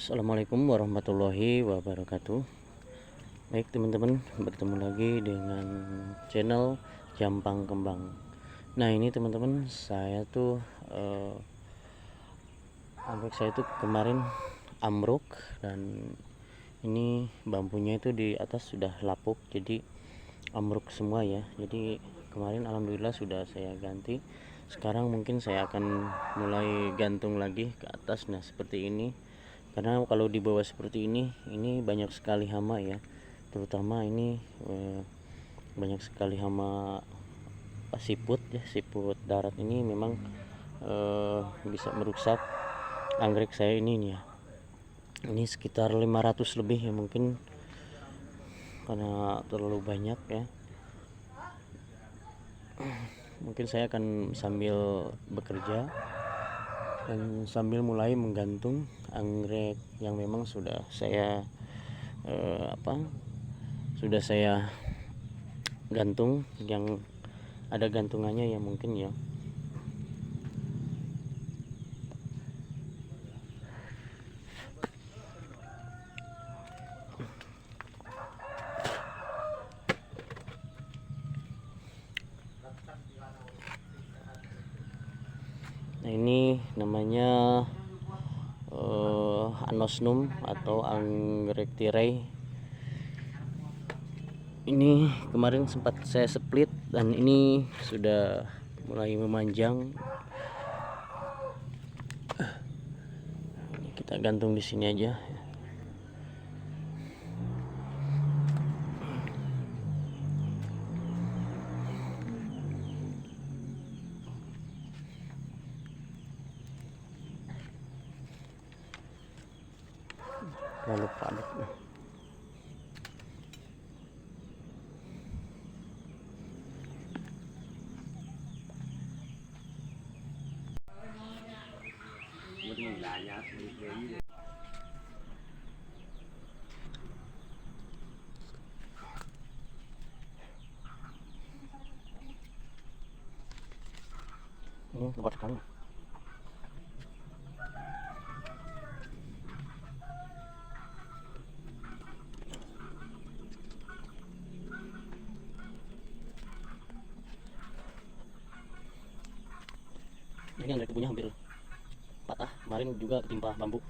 Assalamualaikum warahmatullahi wabarakatuh. Baik teman-teman, bertemu lagi dengan channel Jampang Kembang. Nah ini teman-teman, saya tuh anggrek saya tuh kemarin ambruk, dan ini bambunya itu di atas sudah lapuk, jadi ambruk semua ya. Jadi kemarin alhamdulillah sudah saya ganti. Sekarang mungkin saya akan mulai gantung lagi ke atas. Nah seperti ini, karena kalau di bawah seperti ini banyak sekali hama ya, terutama ini banyak sekali hama siput ya. Siput darat ini memang bisa merusak anggrek saya ini nih ya. Ini sekitar 500 lebih ya, mungkin karena terlalu banyak ya. Mungkin saya akan sambil bekerja dan sambil mulai menggantung anggrek yang memang sudah saya sudah saya gantung, yang ada gantungannya ya mungkin ya. Nah ini namanya anosmum atau anggrek tirai. Ini kemarin sempat saya split dan ini sudah mulai memanjang. Kita gantung di sini aja. Lalu padat. Ini lebat sekali. Ini anggrek kebunnya hampir patah. Kemarin juga ketimpa bambu.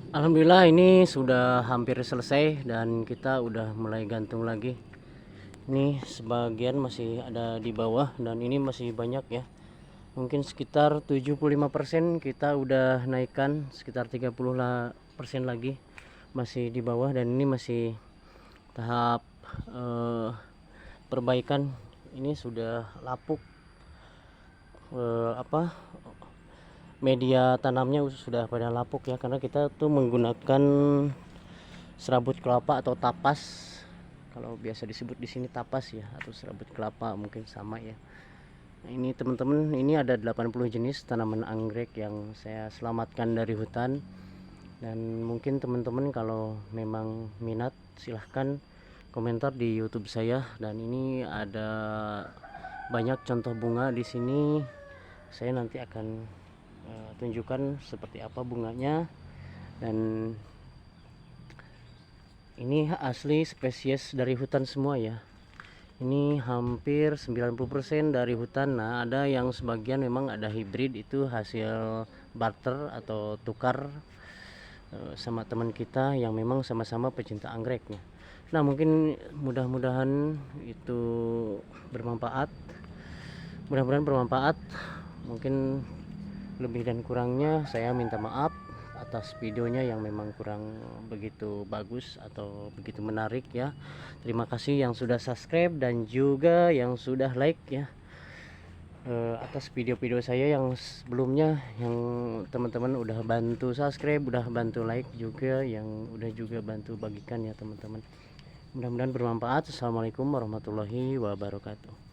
Alhamdulillah ini sudah hampir selesai dan kita udah mulai gantung lagi. Ini sebagian masih ada di bawah dan ini masih banyak ya. Mungkin sekitar 75% kita udah naikkan, sekitar 30% lagi masih di bawah dan ini masih tahap perbaikan. Ini sudah lapuk, media tanamnya sudah pada lapuk ya, karena kita tuh menggunakan serabut kelapa atau tapas, kalau biasa disebut di sini tapas ya, atau serabut kelapa mungkin sama ya. Nah, ini teman-teman, ini ada 80 jenis tanaman anggrek yang saya selamatkan dari hutan, dan mungkin teman-teman kalau memang minat silahkan komentar di YouTube saya. Dan ini ada banyak contoh bunga di sini, saya nanti akan tunjukkan seperti apa bunganya. Dan ini asli spesies dari hutan semua ya, ini hampir 90% dari hutan. Nah, ada yang sebagian memang ada hibrid, itu hasil barter atau tukar sama teman kita yang memang sama-sama pecinta anggreknya. Nah, mungkin mudah-mudahan itu bermanfaat, mungkin lebih dan kurangnya saya minta maaf atas videonya yang memang kurang begitu bagus atau begitu menarik ya. Terima kasih yang sudah subscribe dan juga yang sudah like ya, atas video-video saya yang sebelumnya, yang teman-teman udah bantu subscribe, udah bantu like juga, yang udah juga bantu bagikan ya teman-teman. Mudah-mudahan bermanfaat. Assalamualaikum warahmatullahi wabarakatuh.